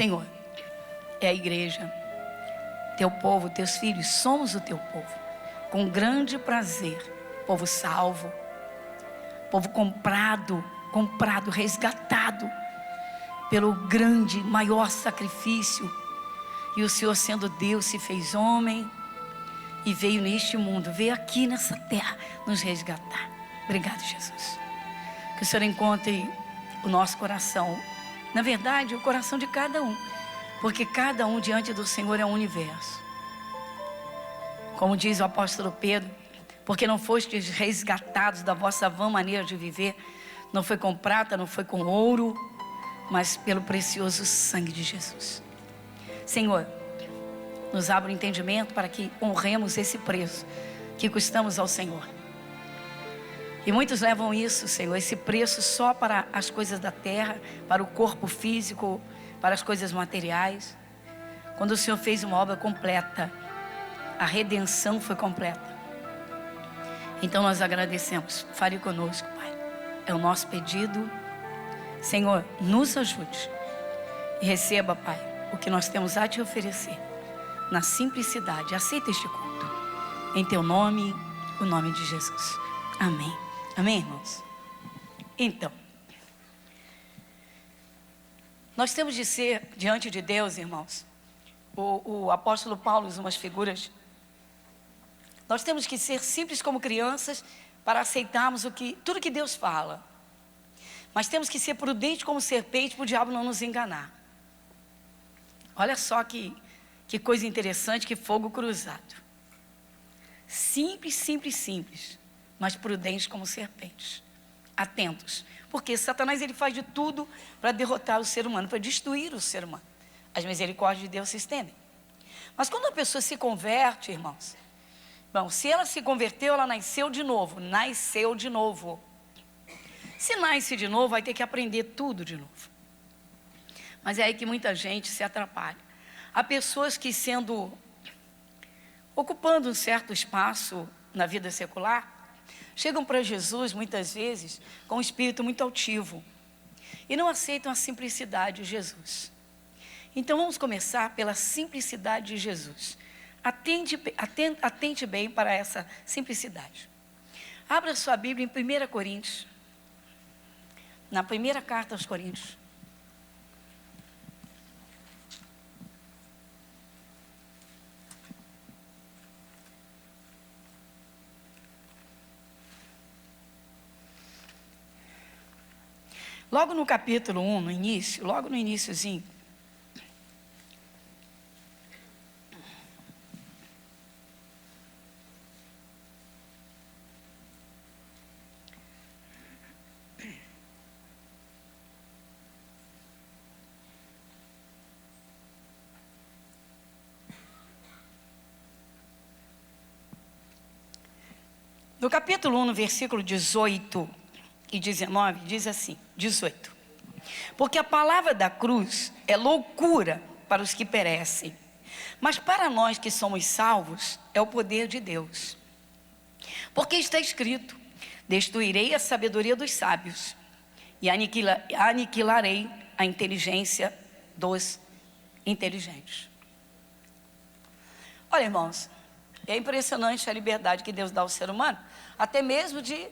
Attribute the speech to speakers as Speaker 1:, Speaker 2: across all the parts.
Speaker 1: Senhor, é a igreja, teu povo, teus filhos, somos o teu povo. Com grande prazer, povo salvo, povo comprado, resgatado pelo grande, maior sacrifício. E o Senhor, sendo Deus, se fez homem e veio neste mundo, veio aqui nessa terra nos resgatar. Obrigado, Jesus. Que o Senhor encontre o nosso coração, na verdade, o coração de cada um, porque cada um diante do Senhor é um universo. Como diz o apóstolo Pedro, porque não fostes resgatados da vossa vã maneira de viver, não foi com prata, não foi com ouro, mas pelo precioso sangue de Jesus. Senhor, nos abra o entendimento para que honremos esse preço que custamos ao Senhor. E muitos levam isso, Senhor, esse preço só para as coisas da terra, para o corpo físico, para as coisas materiais. Quando o Senhor fez uma obra completa, a redenção foi completa. Então nós agradecemos. Fale conosco, Pai. É o nosso pedido. Senhor, nos ajude. E receba, Pai, o que nós temos a te oferecer. Na simplicidade. Aceita este culto. Em teu nome, o nome de Jesus. Amém. Amém, irmãos? Então, nós temos de ser diante de Deus, irmãos. O apóstolo Paulo usa umas figuras. Nós temos que ser simples como crianças para aceitarmos tudo que Deus fala. Mas temos que ser prudentes como serpente para o diabo não nos enganar. Olha só que coisa interessante, que fogo cruzado. Simples, simples, simples, mas prudentes como serpentes. Atentos. Porque Satanás ele faz de tudo para derrotar o ser humano, para destruir o ser humano. As misericórdias de Deus se estendem. Mas quando a pessoa se converte, irmãos, bom, se ela se converteu, ela nasceu de novo. Nasceu de novo. Se nasce de novo, vai ter que aprender tudo de novo. Mas é aí que muita gente se atrapalha. Há pessoas que ocupando um certo espaço na vida secular, chegam para Jesus muitas vezes com um espírito muito altivo e não aceitam a simplicidade de Jesus. Então vamos começar pela simplicidade de Jesus. Atente bem para essa simplicidade. Abra sua Bíblia em 1 Coríntios, na primeira carta aos Coríntios. Logo no capítulo 1, no início, logo no iniciozinho, no capítulo 1, no versículo 18 e 19, diz assim, 18. Porque a palavra da cruz é loucura para os que perecem, mas para nós que somos salvos, é o poder de Deus. Porque está escrito, destruirei a sabedoria dos sábios e aniquilarei a inteligência dos inteligentes. Olha, irmãos, é impressionante a liberdade que Deus dá ao ser humano, até mesmo de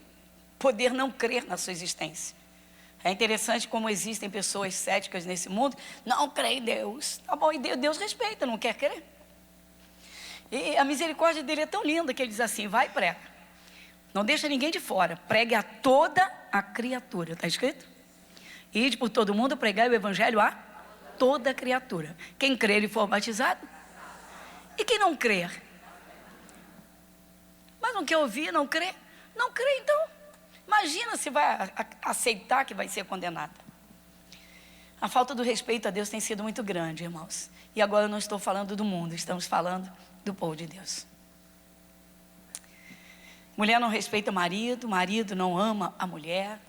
Speaker 1: poder não crer na sua existência. É interessante como existem pessoas céticas nesse mundo, não crê em Deus. Tá bom, e Deus respeita, não quer crer. E a misericórdia dele é tão linda que ele diz assim, vai e prega. Não deixa ninguém de fora, pregue a toda a criatura. Está escrito? Ide por todo mundo, pregai o evangelho a toda a criatura. Quem crer e for batizado. E quem não crer? Mas não quer ouvir, não crê? Não crê, então. Imagina se vai aceitar que vai ser condenada. A falta do respeito a Deus tem sido muito grande, irmãos. E agora eu não estou falando do mundo, estamos falando do povo de Deus. Mulher não respeita o marido não ama a mulher,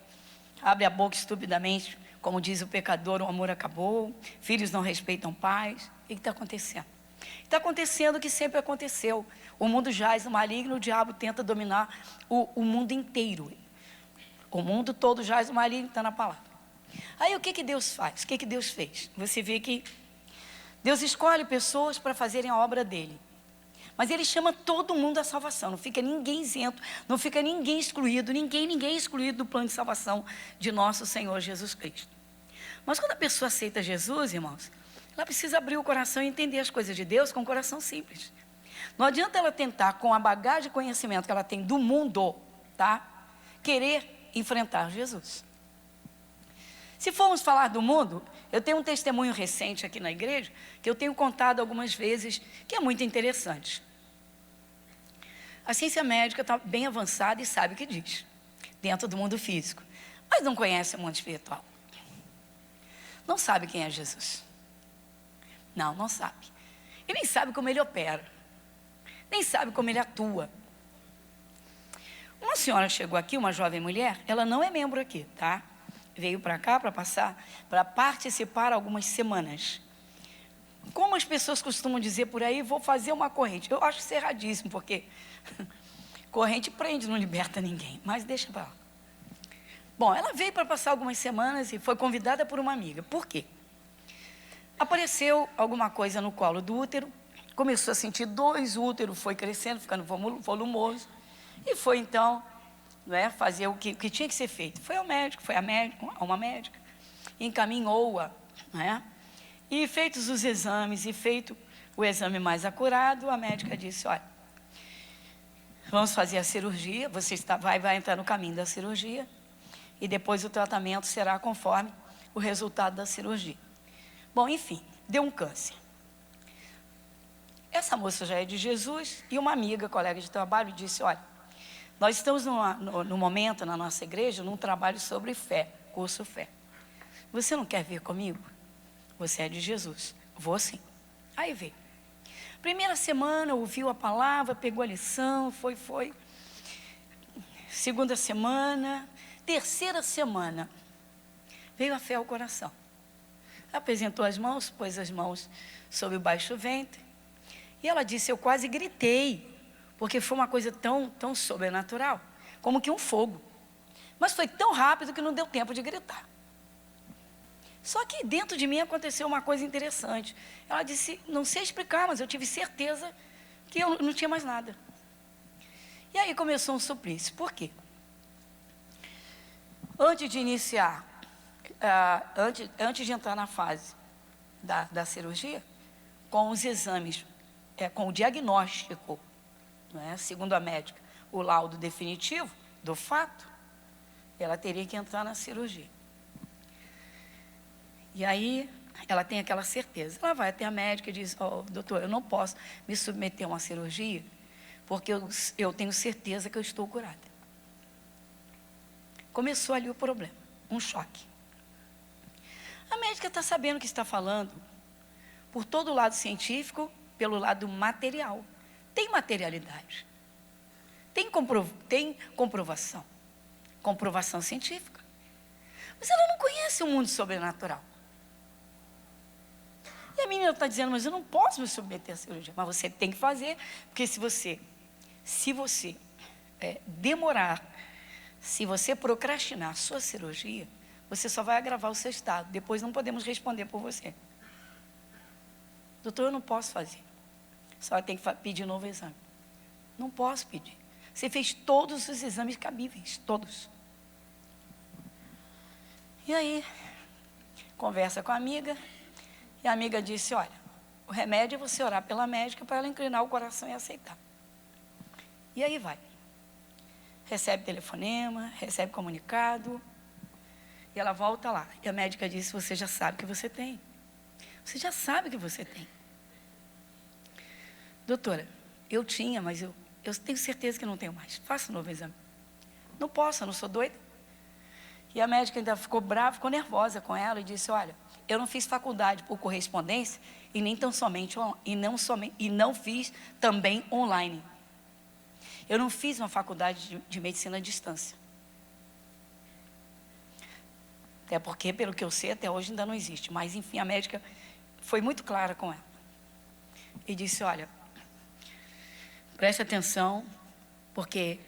Speaker 1: abre a boca estupidamente, como diz o pecador, o amor acabou, filhos não respeitam pais. O que está acontecendo? Está acontecendo o que sempre aconteceu. O mundo jaz no maligno, o diabo tenta dominar o mundo inteiro. O mundo todo jaz no maligno, está na palavra. Aí o que Deus faz? O que Deus fez? Você vê que Deus escolhe pessoas para fazerem a obra dele. Mas ele chama todo mundo à salvação. Não fica ninguém isento, não fica ninguém excluído, ninguém excluído do plano de salvação de nosso Senhor Jesus Cristo. Mas quando a pessoa aceita Jesus, irmãos, ela precisa abrir o coração e entender as coisas de Deus com um coração simples. Não adianta ela tentar, com a bagagem de conhecimento que ela tem do mundo, tá? Querer enfrentar Jesus. Se formos falar do mundo, eu tenho um testemunho recente aqui na igreja, que eu tenho contado algumas vezes, que é muito interessante. A ciência médica está bem avançada e sabe o que diz, dentro do mundo físico, mas não conhece o mundo espiritual. Não sabe quem é Jesus. Não sabe. E nem sabe como ele opera. Nem sabe como ele atua. Uma senhora chegou aqui, uma jovem mulher, ela não é membro aqui, tá? Veio para cá para participar algumas semanas. Como as pessoas costumam dizer por aí, vou fazer uma corrente. Eu acho isso erradíssimo, porque corrente prende, não liberta ninguém. Mas deixa para lá. Bom, ela veio para passar algumas semanas e foi convidada por uma amiga. Por quê? Apareceu alguma coisa no colo do útero, começou a sentir dores, o útero foi crescendo, ficando volumoso, e foi então, fazer o que tinha que ser feito. Foi ao médico, a uma médica, encaminhou-a, e feitos os exames, e feito o exame mais acurado, a médica disse, olha, vamos fazer a cirurgia, você vai entrar no caminho da cirurgia, e depois o tratamento será conforme o resultado da cirurgia. Bom, enfim, deu um câncer. Essa moça já é de Jesus, e uma amiga, colega de trabalho, disse, olha, nós estamos no momento, na nossa igreja, num trabalho sobre fé, curso fé. Você não quer vir comigo? Você é de Jesus. Vou sim. Aí veio. Primeira semana, ouviu a palavra, pegou a lição, foi. Segunda semana, terceira semana, veio a fé ao coração. Apresentou as mãos, pôs as mãos sobre o baixo ventre. E ela disse, eu quase gritei, porque foi uma coisa tão sobrenatural, como que um fogo. Mas foi tão rápido que não deu tempo de gritar. Só que dentro de mim aconteceu uma coisa interessante. Ela disse, não sei explicar, mas eu tive certeza que eu não tinha mais nada. E aí começou um suplício. Por quê? Antes de iniciar, antes de entrar na fase da cirurgia, com os exames, com o diagnóstico, segundo a médica, o laudo definitivo do fato, ela teria que entrar na cirurgia. E aí, ela tem aquela certeza. Ela vai até a médica e diz, doutor, eu não posso me submeter a uma cirurgia, porque eu tenho certeza que eu estou curada. Começou ali o problema, um choque. A médica está sabendo o que está falando, por todo o lado científico, pelo lado material. Tem materialidade. Tem comprovação. Comprovação científica. Mas ela não conhece o mundo sobrenatural. E a menina está dizendo, mas eu não posso me submeter à cirurgia. Mas você tem que fazer, porque se você demorar, se você procrastinar a sua cirurgia, você só vai agravar o seu estado. Depois não podemos responder por você. Doutor, eu não posso fazer. Só tem que pedir novo exame. Não posso pedir. Você fez todos os exames cabíveis, todos. E aí, conversa com a amiga, e a amiga disse, olha, o remédio é você orar pela médica para ela inclinar o coração e aceitar. E aí vai. Recebe telefonema, recebe comunicado, e ela volta lá. E a médica disse, você já sabe que você tem. Você já sabe que você tem. Doutora, eu tinha, mas eu tenho certeza que não tenho mais. Faça um novo exame. Não posso, eu não sou doida. E a médica ainda ficou brava, ficou nervosa com ela e disse, olha, eu não fiz faculdade por correspondência e nem tão somente e não fiz também online. Eu não fiz uma faculdade de medicina à distância. Até porque, pelo que eu sei, até hoje ainda não existe. Mas, enfim, a médica foi muito clara com ela. E disse, olha, preste atenção, porque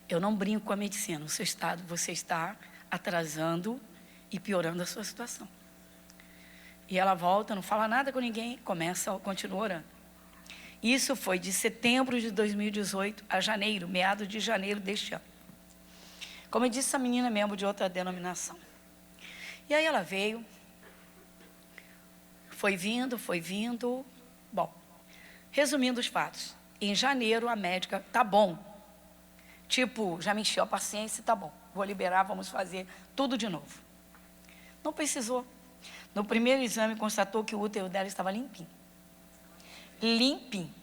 Speaker 1: eu não brinco com a medicina. No seu estado, você está atrasando e piorando a sua situação. E ela volta, não fala nada com ninguém, continua orando. Isso foi de setembro de 2018 a janeiro, meados de janeiro deste ano. Como eu disse, essa menina é membro de outra denominação. E aí ela veio, foi vindo. Bom, resumindo os fatos. Em janeiro a médica, tá bom. Tipo, já me encheu a paciência, tá bom. Vou liberar, vamos fazer tudo de novo. Não precisou. No primeiro exame constatou que o útero dela estava limpinho. Limpinho.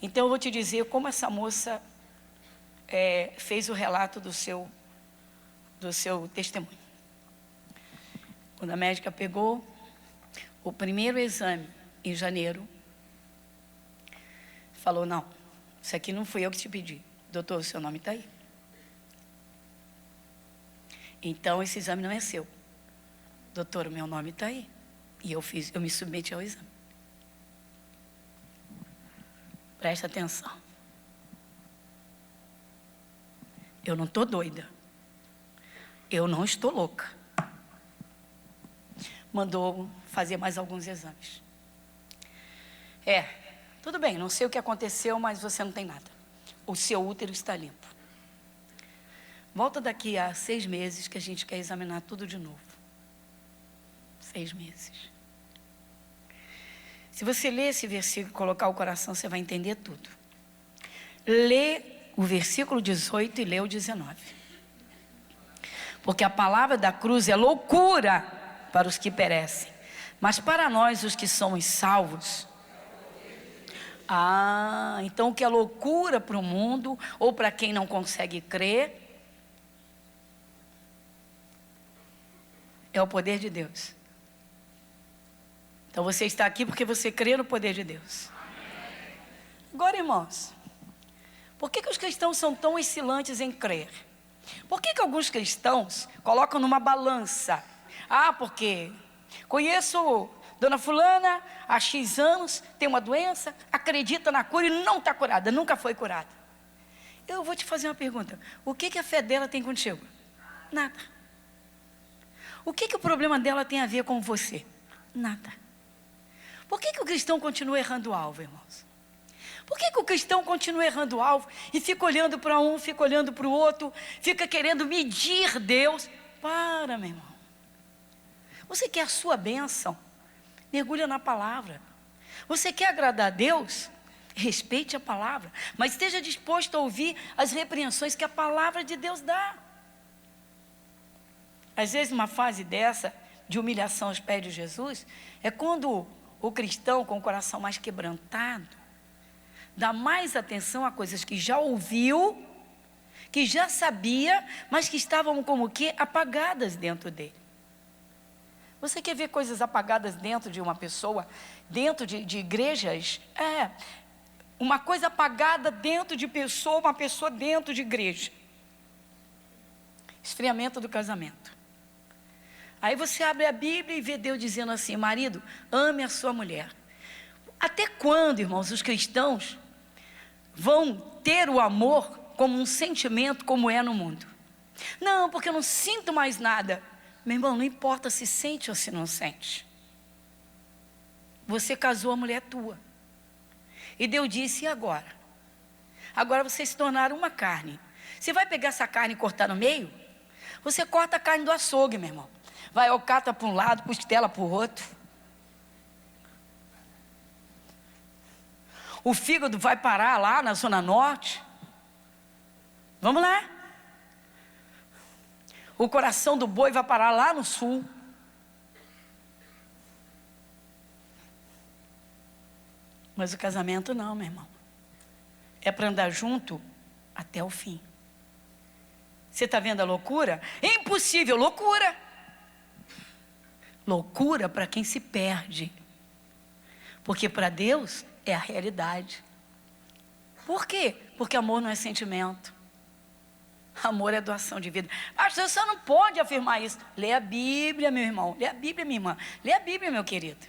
Speaker 1: Então eu vou te dizer como essa moça fez o relato do seu testemunho. Quando a médica pegou o primeiro exame em janeiro, falou, não, isso aqui não fui eu que te pedi. Doutor, o seu nome está aí. Então esse exame não é seu. Doutor, o meu nome está aí. E eu me submeti ao exame. Presta atenção. Eu não estou doida. Eu não estou louca. Mandou fazer mais alguns exames. Tudo bem, não sei o que aconteceu, mas você não tem nada. O seu útero está limpo. Volta daqui a 6 meses que a gente quer examinar tudo de novo. 6 meses. Se você ler esse versículo e colocar o coração, você vai entender tudo. Lê o versículo 18 e lê o 19. Porque a palavra da cruz é loucura para os que perecem, mas para nós, os que somos salvos. Então o que é loucura para o mundo, ou para quem não consegue crer, é o poder de Deus. Então você está aqui porque você crê no poder de Deus. Agora, irmãos, por que os cristãos são tão oscilantes em crer? Por que alguns cristãos colocam numa balança? Porque conheço Dona Fulana há X anos, tem uma doença, acredita na cura e não está curada, nunca foi curada. Eu vou te fazer uma pergunta. O que a fé dela tem contigo? Nada. O que o problema dela tem a ver com você? Nada. Por que o cristão continua errando o alvo, irmãos? Por que o cristão continua errando o alvo e fica olhando para um, fica olhando para o outro, fica querendo medir Deus? Para, meu irmão. Você quer a sua bênção? Mergulha na palavra. Você quer agradar a Deus? Respeite a palavra, mas esteja disposto a ouvir as repreensões que a palavra de Deus dá. Às vezes uma fase dessa, de humilhação aos pés de Jesus, é quando o cristão com o coração mais quebrantado, dá mais atenção a coisas que já ouviu, que já sabia, mas que estavam como que apagadas dentro dele. Você quer ver coisas apagadas dentro de uma pessoa, dentro de igrejas? Uma coisa apagada dentro de pessoa, uma pessoa dentro de igreja. Esfriamento do casamento. Aí você abre a Bíblia e vê Deus dizendo assim, marido, ame a sua mulher. Até quando, irmãos, os cristãos vão ter o amor como um sentimento como é no mundo? Não, porque eu não sinto mais nada. Meu irmão, não importa se sente ou se não sente. Você casou, a mulher é tua. E Deus disse, e agora? Agora vocês se tornaram uma carne. Você vai pegar essa carne e cortar no meio? Você corta a carne do açougue, meu irmão. Vai alcatra para um lado, costela para o outro. O fígado vai parar lá na Zona Norte. Vamos lá. O coração do boi vai parar lá no sul. Mas o casamento não, meu irmão. É para andar junto até o fim. Você está vendo a loucura? É impossível, loucura. Loucura para quem se perde. Porque para Deus é a realidade. Por quê? Porque amor não é sentimento. Amor é doação de vida. Pastor, você não pode afirmar isso. Lê a Bíblia, meu irmão. Lê a Bíblia, minha irmã. Lê a Bíblia, meu querido.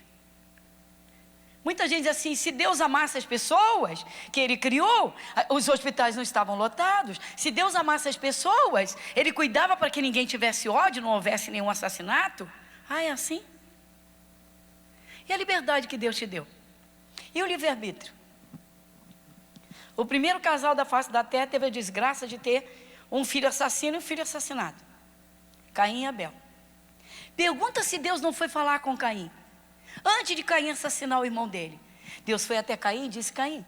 Speaker 1: Muita gente diz assim, se Deus amasse as pessoas que Ele criou, os hospitais não estavam lotados. Se Deus amasse as pessoas, Ele cuidava para que ninguém tivesse ódio, não houvesse nenhum assassinato. É assim? E a liberdade que Deus te deu? E o livre-arbítrio? O primeiro casal da face da terra teve a desgraça de ter um filho assassino e um filho assassinado. Caim e Abel. Pergunta se Deus não foi falar com Caim. Antes de Caim assassinar o irmão dele. Deus foi até Caim e disse: Caim,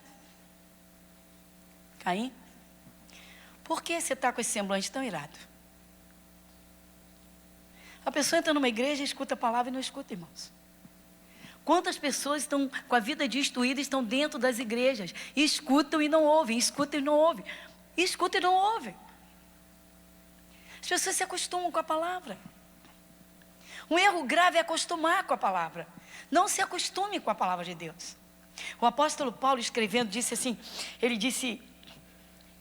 Speaker 1: por que você está com esse semblante tão irado? A pessoa entra numa igreja, escuta a palavra e não escuta, irmãos. Quantas pessoas estão com a vida destruída, estão dentro das igrejas, e escutam e não ouvem, escutam e não ouvem, escutam e não ouvem. As pessoas se acostumam com a palavra. Um erro grave é acostumar com a palavra. Não se acostume com a palavra de Deus. O apóstolo Paulo, escrevendo, disse assim, ele disse: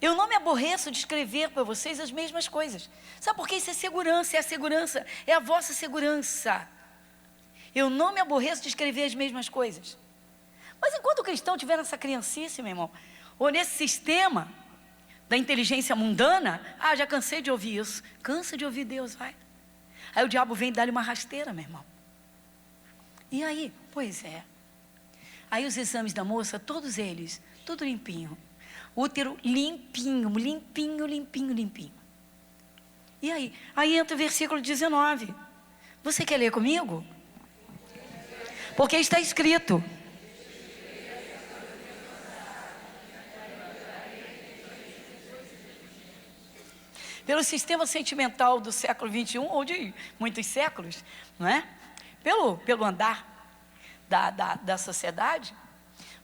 Speaker 1: eu não me aborreço de escrever para vocês as mesmas coisas. Sabe por quê? Isso é segurança, é a segurança, é a vossa segurança. Eu não me aborreço de escrever as mesmas coisas. Mas enquanto o cristão estiver nessa criancice, meu irmão, ou nesse sistema da inteligência mundana, já cansei de ouvir isso. Cansa de ouvir Deus, vai. Aí o diabo vem dar-lhe uma rasteira, meu irmão. E aí? Pois é. Aí os exames da moça, todos eles, tudo limpinho. Útero limpinho, limpinho, limpinho, limpinho. E aí? Aí entra o versículo 19. Você quer ler comigo? Porque está escrito: pelo sistema sentimental do século 21, ou de muitos séculos, não é? Pelo andar da sociedade.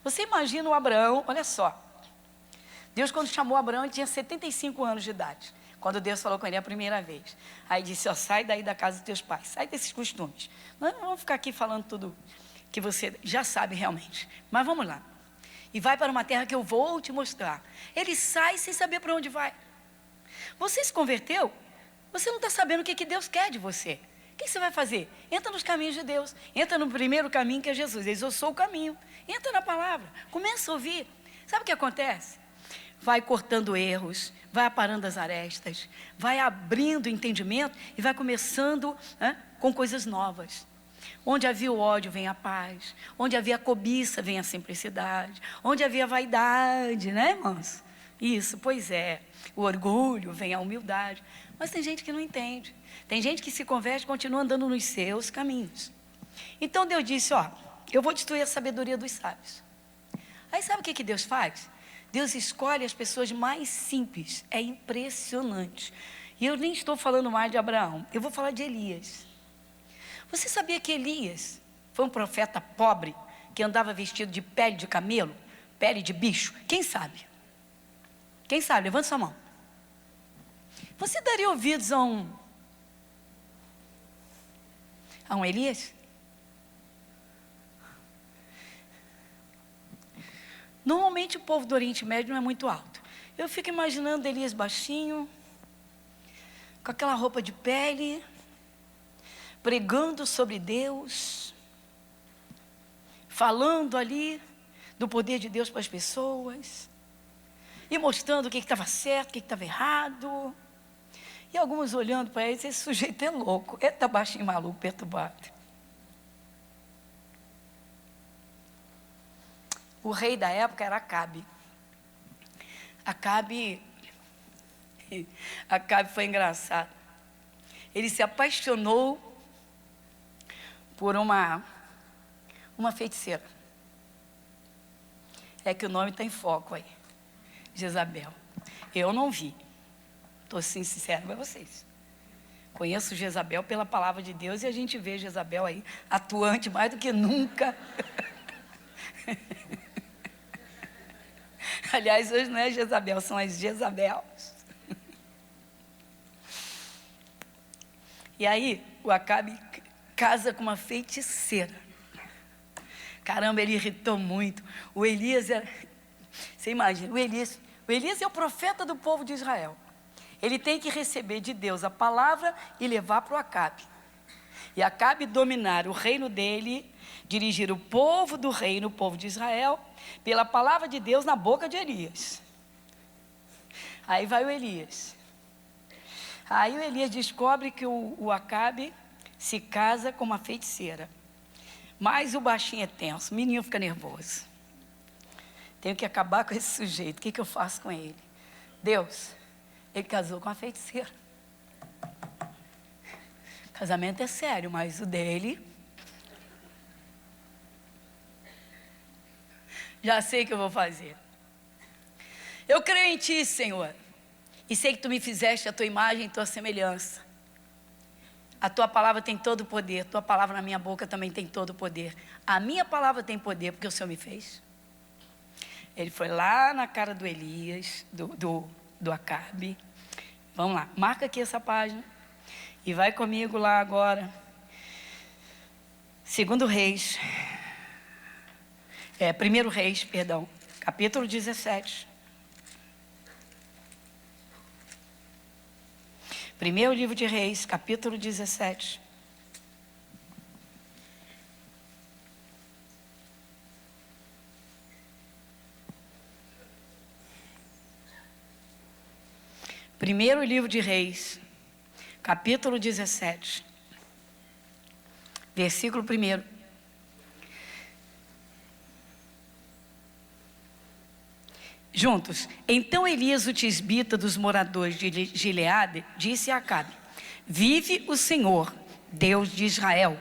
Speaker 1: Você imagina o Abraão, olha só. Deus, quando chamou Abraão, ele tinha 75 anos de idade. Quando Deus falou com ele a primeira vez. Aí disse: sai daí da casa dos teus pais, sai desses costumes. Nós não vamos ficar aqui falando tudo que você já sabe realmente. Mas vamos lá. E vai para uma terra que eu vou te mostrar. Ele sai sem saber para onde vai. Você se converteu? Você não está sabendo o que Deus quer de você. O que você vai fazer? Entra nos caminhos de Deus. Entra no primeiro caminho, que é Jesus. Ele diz: eu sou o caminho. Entra na palavra. Começa a ouvir. Sabe o que acontece? Vai cortando erros, vai aparando as arestas, vai abrindo o entendimento e vai começando com coisas novas. Onde havia o ódio, vem a paz. Onde havia a cobiça, vem a simplicidade. Onde havia a vaidade, né, irmãos? Isso, pois é. O orgulho, vem a humildade. Mas tem gente que não entende. Tem gente que se converte e continua andando nos seus caminhos. Então Deus disse: eu vou destruir a sabedoria dos sábios. Aí sabe o que Deus faz? Deus escolhe as pessoas mais simples. É impressionante. E eu nem estou falando mais de Abraão. Eu vou falar de Elias. Você sabia que Elias foi um profeta pobre, que andava vestido de pele de camelo, pele de bicho? Quem sabe? Quem sabe? Levanta sua mão. Você daria ouvidos a um Elias? Normalmente o povo do Oriente Médio não é muito alto. Eu fico imaginando Elias baixinho, com aquela roupa de pele, pregando sobre Deus, falando ali do poder de Deus para as pessoas, e mostrando o que estava certo, o que estava errado. E alguns olhando para ele: esse sujeito é louco, ele está baixinho, maluco, perturbado. O rei da época era Acabe. Acabe foi engraçado. Ele se apaixonou por uma feiticeira. É que o nome está em foco aí. Jezabel. Eu não vi. Estou sincero para vocês. Conheço Jezabel pela palavra de Deus, e a gente vê Jezabel aí atuante mais do que nunca. Aliás, hoje não é Jezabel, são as Jezabels. E aí, o Acabe casa com uma feiticeira. Caramba, ele irritou muito. O Elias era... Você imagina, o Elias é o profeta do povo de Israel. Ele tem que receber de Deus a palavra e levar para o Acabe. E Acabe dominar o reino dele, dirigir o povo do reino, o povo de Israel, pela palavra de Deus na boca de Elias. Aí vai o Elias. Aí o Elias descobre que o Acabe se casa com uma feiticeira. Mas o baixinho é tenso, o menino fica nervoso. Tenho que acabar com esse sujeito. O que eu faço com ele? Deus, ele casou com a feiticeira. Casamento é sério, mas o dele... Já sei o que eu vou fazer. Eu creio em Ti, Senhor. E sei que Tu me fizeste a Tua imagem e Tua semelhança. A Tua palavra tem todo o poder. Tua palavra na minha boca também tem todo o poder. A minha palavra tem poder porque o Senhor me fez. Ele foi lá na cara do Elias, do Acabe. Vamos lá, marca aqui essa página. E vai comigo lá agora. 2 Reis. 1 Reis, perdão. Capítulo 17. Primeiro livro de Reis, capítulo 17. Primeiro livro de Reis, capítulo 17, versículo 1. Juntos. Então Elias, o tisbita dos moradores de Gileade, disse a Acabe: vive o Senhor, Deus de Israel,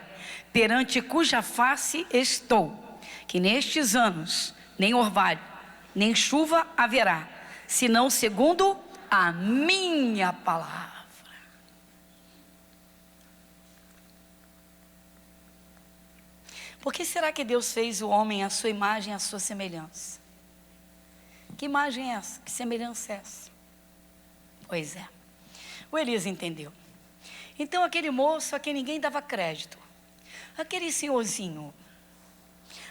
Speaker 1: perante cuja face estou, que nestes anos nem orvalho, nem chuva haverá, senão segundo a minha palavra. Por que será que Deus fez o homem à sua imagem e à sua semelhança? Que imagem é essa? Que semelhança é essa? Pois é. O Elias entendeu. Então aquele moço a quem ninguém dava crédito, aquele senhorzinho,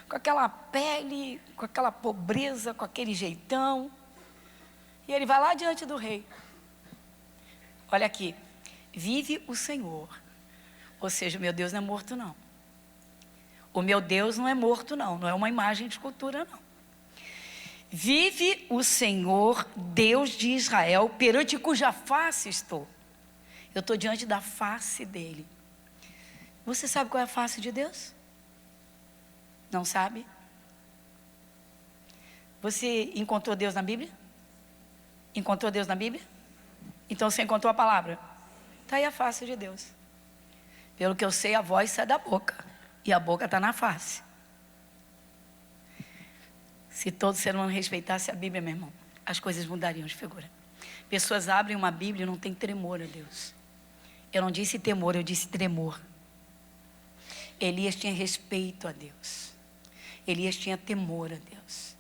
Speaker 1: com aquela pele, com aquela pobreza, com aquele jeitão, e ele vai lá diante do rei. Olha aqui, vive o Senhor. Ou seja, o meu Deus não é morto não. O meu Deus não é morto não, não é uma imagem de escultura não. Vive o Senhor, Deus de Israel, perante cuja face estou. Eu estou diante da face dele. Você sabe qual é a face de Deus? Não sabe? Você encontrou Deus na Bíblia? Encontrou Deus na Bíblia? Então você encontrou a palavra? Está aí a face de Deus. Pelo que eu sei, a voz sai da boca. E a boca está na face. Se todo ser humano respeitasse a Bíblia, meu irmão, as coisas mudariam de figura. Pessoas abrem uma Bíblia e não tem tremor a Deus. Eu não disse temor, eu disse tremor. Elias tinha respeito a Deus. Elias tinha temor a Deus.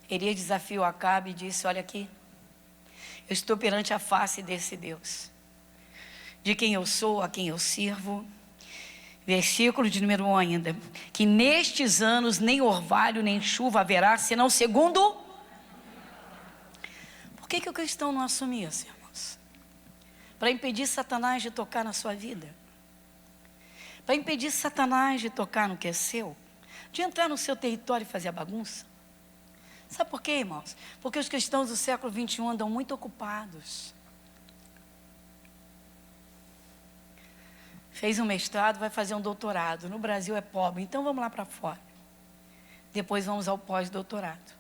Speaker 1: Elias desafiou Acabe e disse: olha aqui, eu estou perante a face desse Deus, de quem eu sou, a quem eu sirvo. Versículo de número 1 ainda. Que nestes anos nem orvalho nem chuva haverá, senão segundo... Por que o cristão não assume isso, irmãos? Para impedir Satanás de tocar na sua vida. Para impedir Satanás de tocar no que é seu. De entrar no seu território e fazer a bagunça. Sabe por quê, irmãos? Porque os cristãos do século 21 andam muito ocupados. Fez um mestrado, vai fazer um doutorado. No Brasil é pobre, então vamos lá para fora. Depois vamos ao pós-doutorado.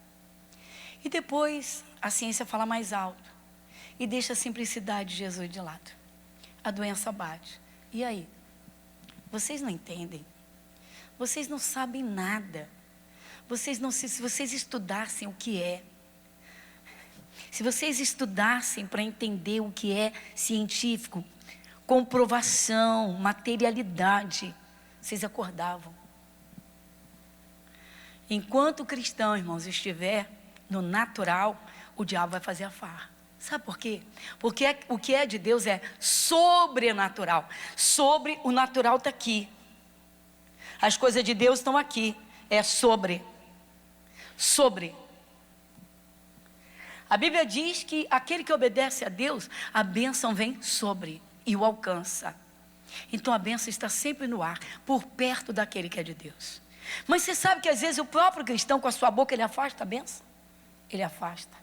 Speaker 1: E depois a ciência fala mais alto. E deixa a simplicidade de Jesus de lado. A doença bate. E aí? Vocês não entendem. Vocês não sabem nada. Se vocês estudassem o que é. Se vocês estudassem para entender o que é científico, comprovação, materialidade, vocês acordavam. Enquanto o cristão, irmãos, estiver no natural, o diabo vai fazer a farra. Sabe por quê? Porque o que é de Deus é sobrenatural. Sobre o natural está aqui. As coisas de Deus estão aqui. É sobre. Sobre. A Bíblia diz que aquele que obedece a Deus, a bênção vem sobre e o alcança. Então a bênção está sempre no ar, por perto daquele que é de Deus. Mas você sabe que às vezes o próprio cristão com a sua boca ele afasta a bênção? Ele afasta.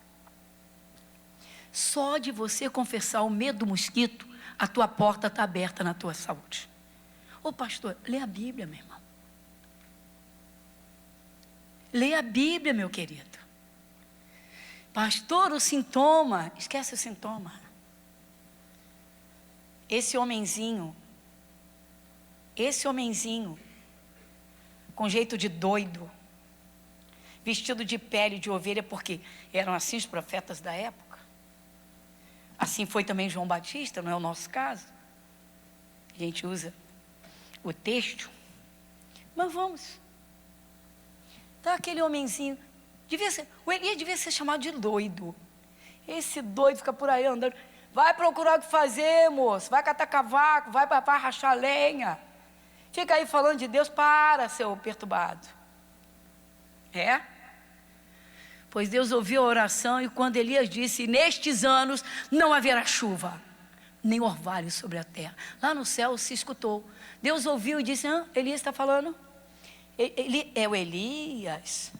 Speaker 1: Só de você confessar o medo do mosquito, a tua porta está aberta na tua saúde. Ô pastor, lê a Bíblia, meu irmão. Lê a Bíblia, meu querido. Pastor, o sintoma, esquece o sintoma. Esse homenzinho, com jeito de doido, vestido de pele de ovelha, porque eram assim os profetas da época. Assim foi também João Batista, não é o nosso caso. A gente usa o texto. Mas vamos. Tá aquele homenzinho, o Elias devia ser chamado de doido. Esse doido fica por aí andando. Vai procurar o que fazer, moço. Vai catar cavaco, vai rachar lenha. Fica aí falando de Deus, para, seu perturbado. É? Pois Deus ouviu a oração e quando Elias disse, nestes anos não haverá chuva, nem orvalho sobre a terra. Lá no céu se escutou. Deus ouviu e disse, Elias está falando? É o Elias.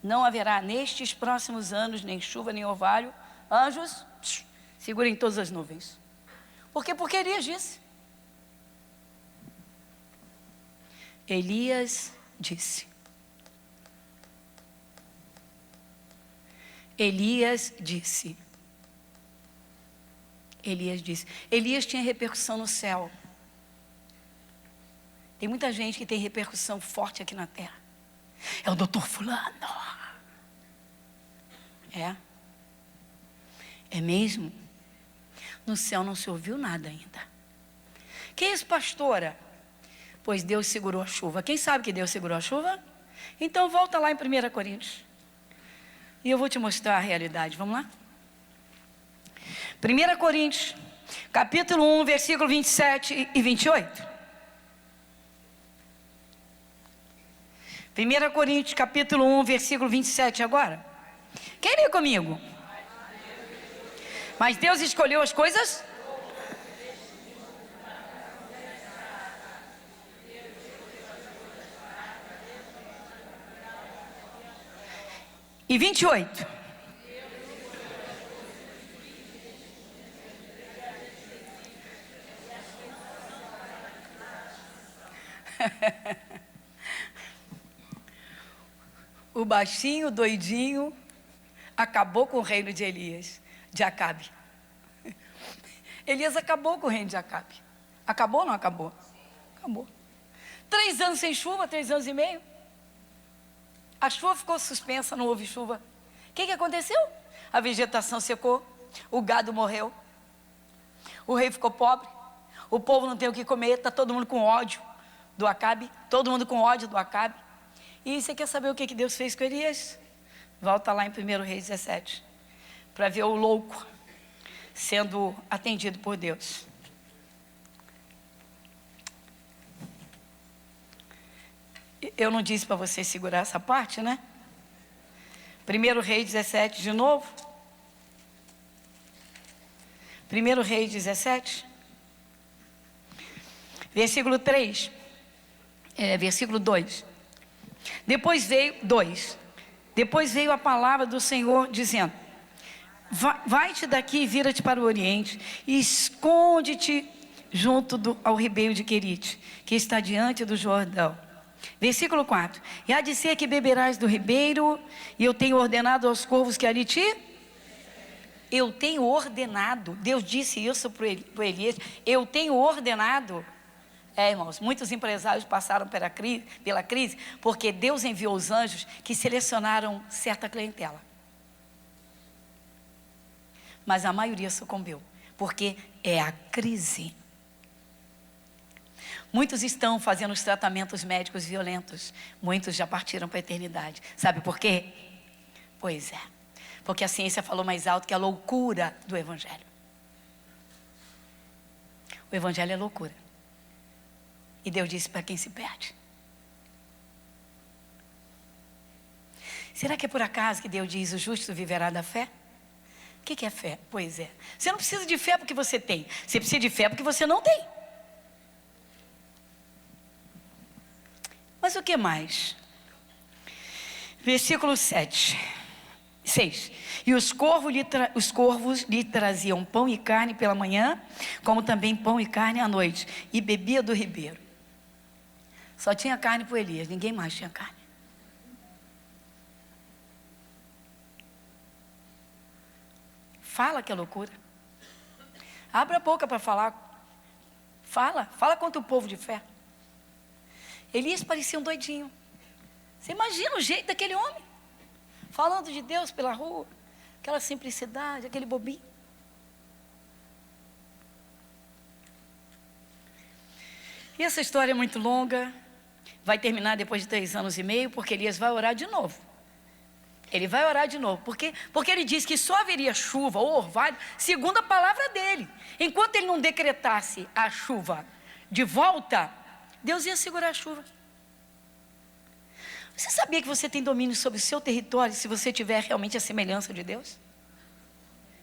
Speaker 1: Não haverá nestes próximos anos nem chuva, nem orvalho. Anjos, segurem todas as nuvens. Por quê? Porque Elias disse. Elias disse. Elias disse. Elias disse. Elias tinha repercussão no céu. Tem muita gente que tem repercussão forte aqui na terra. É o doutor fulano. É mesmo? No céu não se ouviu nada ainda. Que é isso, pastora? Pois Deus segurou a chuva. Quem sabe que Deus segurou a chuva? Então volta lá em 1 Coríntios. E eu vou te mostrar a realidade. Vamos lá? 1 Coríntios, capítulo 1, versículo 27 e 28. 1 Coríntios, capítulo 1, versículo 27 agora. Quem lê comigo? Mas Deus escolheu as coisas? E 28. O baixinho, doidinho, acabou com o reino de Elias, de Acabe. Elias acabou com o reino de Acabe. Acabou ou não acabou? Acabou. 3 anos sem chuva, 3 anos e meio. A chuva ficou suspensa, não houve chuva. O que aconteceu? A vegetação secou, o gado morreu, o rei ficou pobre, o povo não tem o que comer, está todo mundo com ódio do Acabe, todo mundo com ódio do Acabe. E você quer saber o que Deus fez com Elias? Volta lá em 1 Reis 17, para ver o louco sendo atendido por Deus. Eu não disse para você segurar essa parte, né? 1 Reis 17 de novo. 1 Reis 17. Versículo 3. Versículo 2. Depois veio a palavra do Senhor dizendo: vai-te daqui e vira-te para o oriente e esconde-te junto ao ribeiro de Querite, que está diante do Jordão. Versículo 4. E há de ser que beberás do ribeiro, e eu tenho ordenado aos corvos que ali te... Eu tenho ordenado. Deus disse isso para Elias. Eu tenho ordenado. Irmãos, muitos empresários passaram pela crise, porque Deus enviou os anjos que selecionaram certa clientela. Mas a maioria sucumbiu, porque é a crise. Muitos estão fazendo os tratamentos médicos violentos. Muitos já partiram para a eternidade. Sabe por quê? Pois é, porque a ciência falou mais alto que a loucura do Evangelho. O Evangelho é loucura. E Deus disse para quem se perde. Será que é por acaso que Deus diz: o justo viverá da fé? O que é fé? Pois é, você não precisa de fé porque você tem. Você precisa de fé porque você não tem. Mas o que mais? Versículo 6. E os corvos lhe traziam pão e carne pela manhã, como também pão e carne à noite, e bebia do ribeiro. Só tinha carne para Elias, ninguém mais tinha carne. Fala que é loucura. Abra a boca para falar. Fala contra o povo de fé. Elias parecia um doidinho. Você imagina o jeito daquele homem, falando de Deus pela rua, aquela simplicidade, aquele bobinho. E essa história é muito longa, vai terminar depois de 3 anos e meio, porque Elias vai orar de novo. Ele vai orar de novo, porque ele diz que só haveria chuva ou orvalho, segundo a palavra dele. Enquanto ele não decretasse a chuva de volta, Deus ia segurar a chuva. Você sabia que você tem domínio sobre o seu território se você tiver realmente a semelhança de Deus?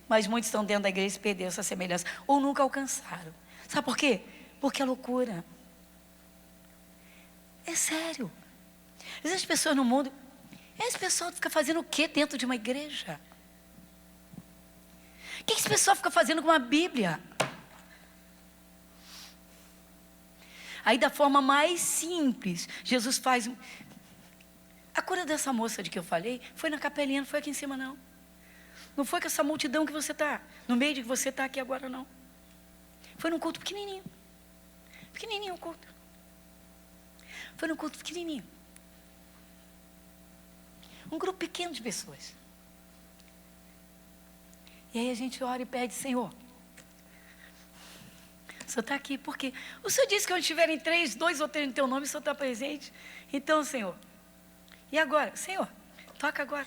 Speaker 1: Mas muitos estão dentro da igreja e perderam essa semelhança, ou nunca alcançaram. Sabe por quê? Porque é loucura. É sério. Às vezes as pessoas no mundo, esse pessoal fica fazendo o que dentro de uma igreja? O que esse pessoal fica fazendo com uma Bíblia? Aí da forma mais simples, Jesus faz... A cura dessa moça de que eu falei, foi na capelinha, não foi aqui em cima não. Não foi com essa multidão que você está, no meio de que você está aqui agora não. Foi num culto pequenininho. Pequenininho o culto. Foi num culto pequenininho. Um grupo pequeno de pessoas. E aí a gente ora e pede, Senhor, o Senhor está aqui, porque o Senhor disse que onde estiverem 3, 2 ou 3 no teu nome, o Senhor está presente. Então, Senhor, e agora? Senhor, toca agora.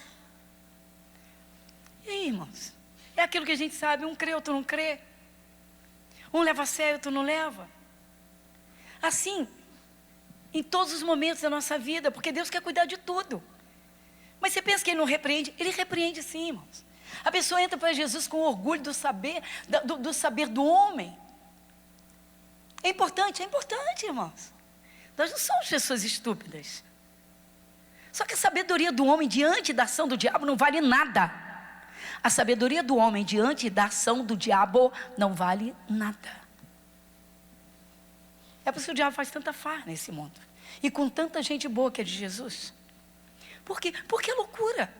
Speaker 1: E aí, irmãos? É aquilo que a gente sabe, um crê, outro não crê. Um leva a sério, outro não leva. Assim, em todos os momentos da nossa vida, porque Deus quer cuidar de tudo. Mas você pensa que Ele não repreende? Ele repreende sim, irmãos. A pessoa entra para Jesus com orgulho do saber, do saber do homem. É importante, irmãos. Nós não somos pessoas estúpidas. Só que a sabedoria do homem diante da ação do diabo não vale nada. A sabedoria do homem diante da ação do diabo não vale nada. É por isso que o diabo faz tanta farra nesse mundo. E com tanta gente boa que é de Jesus. Por quê? Porque é loucura.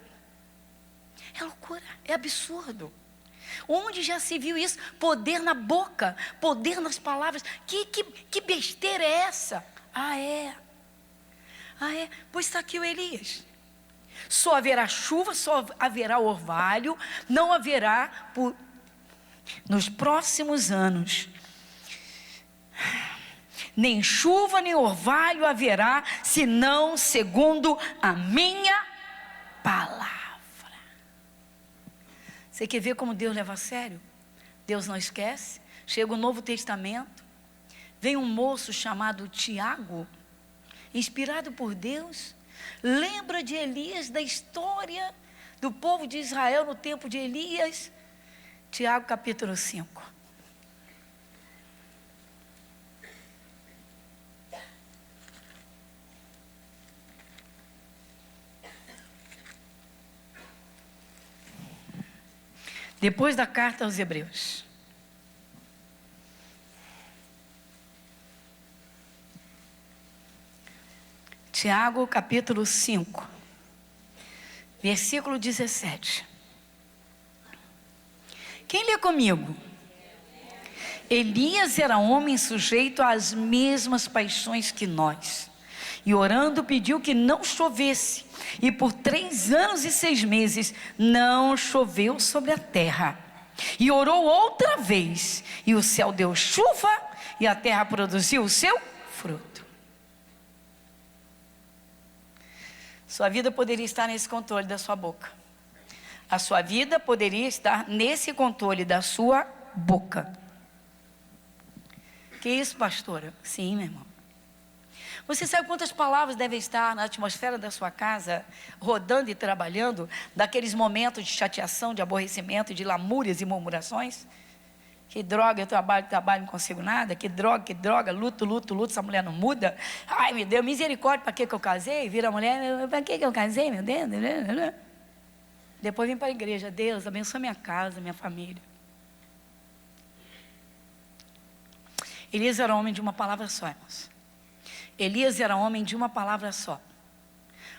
Speaker 1: É loucura, é absurdo. Onde já se viu isso? Poder na boca, poder nas palavras. Que besteira é essa? Ah, é. Pois está aqui o Elias. Só haverá chuva, só haverá orvalho, não haverá nos próximos anos. Nem chuva, nem orvalho haverá, senão segundo a minha palavra. Você quer ver como Deus leva a sério? Deus não esquece. Chega o Novo Testamento, vem um moço chamado Tiago, inspirado por Deus, lembra de Elias, da história do povo de Israel no tempo de Elias. Tiago capítulo 5. Depois da carta aos Hebreus. Tiago capítulo 5, versículo 17. Quem lê comigo? Elias era homem sujeito às mesmas paixões que nós. E orando pediu que não chovesse. E por 3 anos e 6 meses não choveu sobre a terra. E orou outra vez. E o céu deu chuva e a terra produziu o seu fruto. Sua vida poderia estar nesse controle da sua boca. A sua vida poderia estar nesse controle da sua boca. Que isso, pastora? Sim, meu irmão. Você sabe quantas palavras devem estar na atmosfera da sua casa, rodando e trabalhando, daqueles momentos de chateação, de aborrecimento, de lamúrias e murmurações? Que droga, eu trabalho, não consigo nada. Que droga, luto, essa mulher não muda. Ai, meu Deus, misericórdia, para que eu casei? Vira a mulher, para que eu casei, meu Deus? Depois vem para a igreja, Deus, abençoa minha casa, minha família. Elias era homem de uma palavra só, irmãos. Elias era homem de uma palavra só.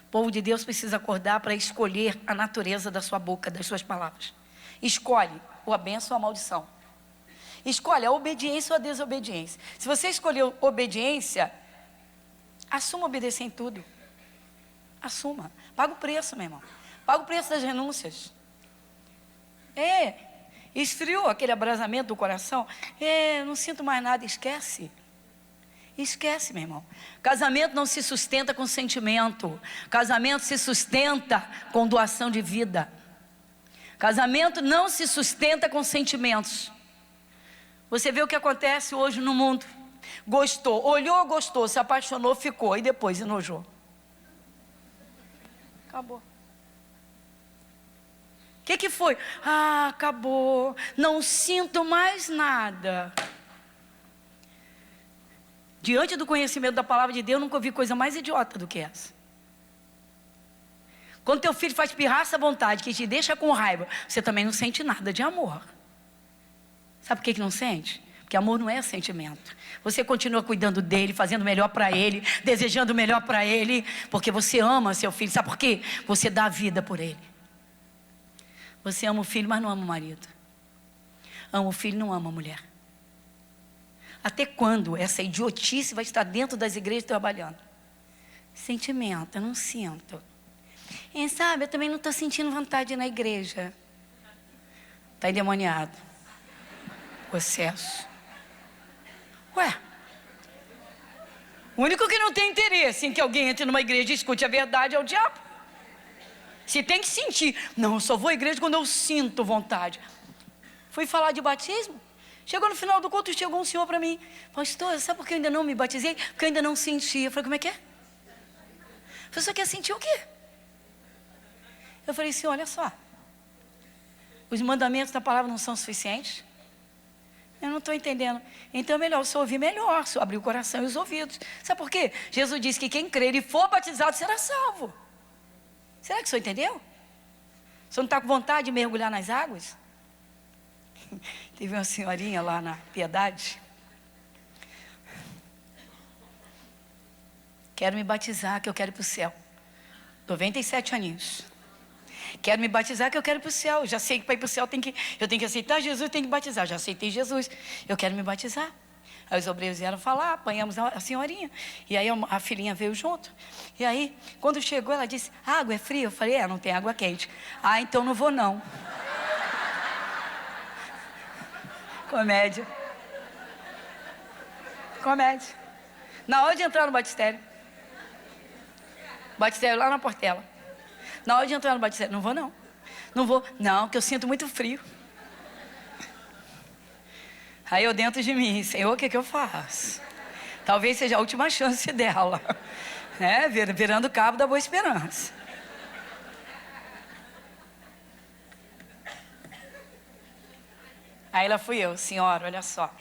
Speaker 1: O povo de Deus precisa acordar para escolher a natureza da sua boca, das suas palavras. Escolhe ou a bênção ou a maldição. Escolhe a obediência ou a desobediência. Se você escolheu obediência, assuma obedecer em tudo. Assuma. Paga o preço, meu irmão. Paga o preço das renúncias. Esfriou aquele abrasamento do coração. Não sinto mais nada. Esquece. Esquece, meu irmão. Casamento não se sustenta com sentimento. Casamento se sustenta com doação de vida. Casamento não se sustenta com sentimentos. Você vê o que acontece hoje no mundo. Gostou, olhou, gostou, se apaixonou, ficou e depois enojou. Acabou. O que foi? Acabou. Não sinto mais nada. Diante do conhecimento da palavra de Deus, eu nunca ouvi coisa mais idiota do que essa. Quando teu filho faz pirraça à vontade, que te deixa com raiva, você também não sente nada de amor. Sabe por que não sente? Porque amor não é sentimento. Você continua cuidando dele, fazendo o melhor para ele, desejando o melhor para ele, porque você ama seu filho. Sabe por quê? Você dá a vida por ele. Você ama o filho, mas não ama o marido. Ama o filho, não ama a mulher. Até quando essa idiotice vai estar dentro das igrejas trabalhando? Sentimento, eu não sinto. Sabe, eu também não estou sentindo vontade de ir na igreja. Está endemoniado. Processo. O único que não tem interesse em que alguém entre numa igreja e escute a verdade é o diabo. Se tem que sentir. Não, eu só vou à igreja quando eu sinto vontade. Fui falar de batismo. Chegou no final do culto, chegou um senhor para mim. Pastor, sabe por que eu ainda não me batizei? Porque eu ainda não senti. Eu falei, como é que é? Você quer sentir o quê? Eu falei assim, olha só. Os mandamentos da palavra não são suficientes? Eu não estou entendendo. Então é melhor o senhor ouvir melhor, o senhor abrir o coração e os ouvidos. Sabe por quê? Jesus disse que quem crer e for batizado será salvo. Será que o senhor entendeu? O senhor não está com vontade de mergulhar nas águas? Teve uma senhorinha lá na Piedade. Quero me batizar, que eu quero ir para o céu. 97 aninhos. Quero me batizar, que eu quero ir para o céu. Já sei que para ir para o céu eu tenho que aceitar Jesus, eu tenho que batizar. Já aceitei Jesus, eu quero me batizar. Aí os obreiros vieram falar, apanhamos a senhorinha. E aí a filhinha veio junto. E aí, quando chegou, ela disse, a água é fria? Eu falei, não tem água quente. Então não vou não. Comédia. Na hora de entrar no batistério. Batistério lá na Portela. Na hora de entrar no batistério, não vou não. Não vou, não, porque eu sinto muito frio. Aí eu dentro de mim, Senhor, o que eu faço? Talvez seja a última chance dela, né? Virando cabo da Boa Esperança. Aí lá fui eu, senhora, olha só.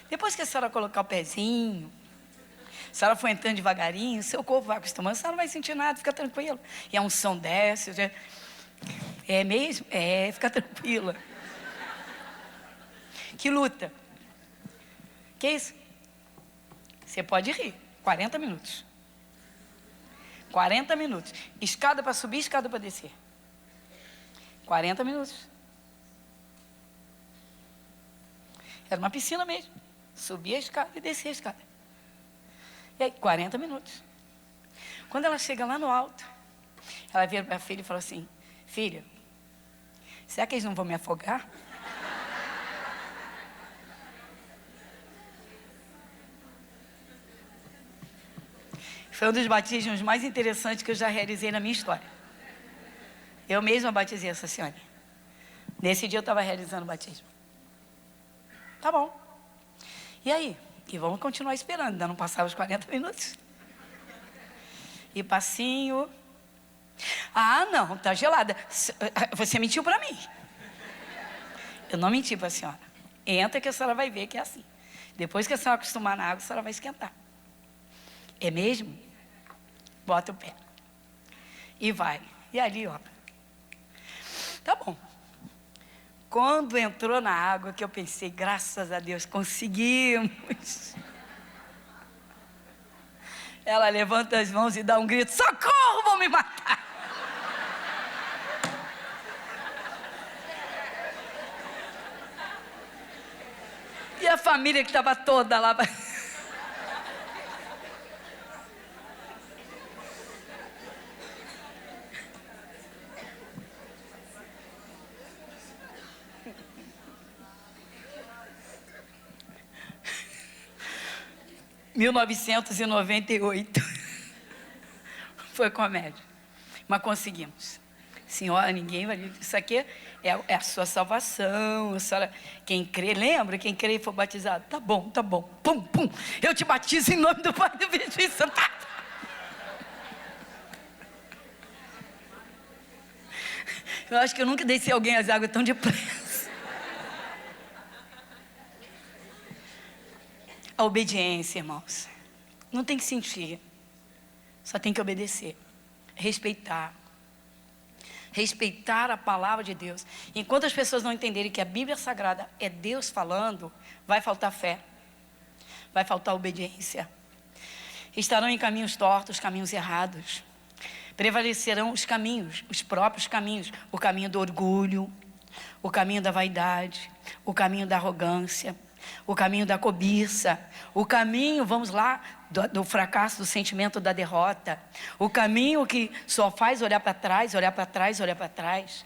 Speaker 1: Depois que a senhora colocar o pezinho, a senhora for entrando devagarinho, seu corpo vai acostumando, a senhora não vai sentir nada, fica tranquila. E a unção desce, é mesmo? Fica tranquila. Que luta. Que isso? Você pode rir. 40 minutos. 40 minutos. Escada para subir, escada para descer. 40 minutos. Era uma piscina mesmo. Subia a escada e descia a escada. E aí, 40 minutos. Quando ela chega lá no alto, ela vira para a filha e fala assim, filha, será que eles não vão me afogar? Foi um dos batismos mais interessantes que eu já realizei na minha história. Eu mesma batizei essa senhora. Nesse dia eu estava realizando o batismo. Tá bom. E aí? E vamos continuar esperando, ainda não passaram os 40 minutos. E passinho. Não, tá gelada. Você mentiu para mim. Eu não menti para a senhora. Entra que a senhora vai ver que é assim. Depois que a senhora acostumar na água, a senhora vai esquentar. É mesmo? Bota o pé. E vai. E ali, ó. Tá bom. Quando entrou na água, que eu pensei, graças a Deus, conseguimos. Ela levanta as mãos e dá um grito: socorro, vão me matar. E a família que estava toda lá. Em 1998. Foi comédia. Mas conseguimos. Senhora, ninguém vai. Isso aqui é a sua salvação. A senhora, quem crê, lembra? Quem crê e for batizado. Tá bom, tá bom. Pum, pum. Eu te batizo em nome do Pai, do Filho e do Espírito Santo. Eu acho que eu nunca desci alguém as águas tão depressa. A obediência, irmãos. Não tem que sentir. Só tem que obedecer. Respeitar. Respeitar a palavra de Deus. Enquanto as pessoas não entenderem que a Bíblia Sagrada é Deus falando, vai faltar fé. Vai faltar obediência. Estarão em caminhos tortos, caminhos errados. Prevalecerão os caminhos, os próprios caminhos. O caminho do orgulho, o caminho da vaidade, o caminho da arrogância, o caminho da cobiça, o caminho, vamos lá, do fracasso, do sentimento da derrota, o caminho que só faz olhar para trás, olhar para trás, olhar para trás.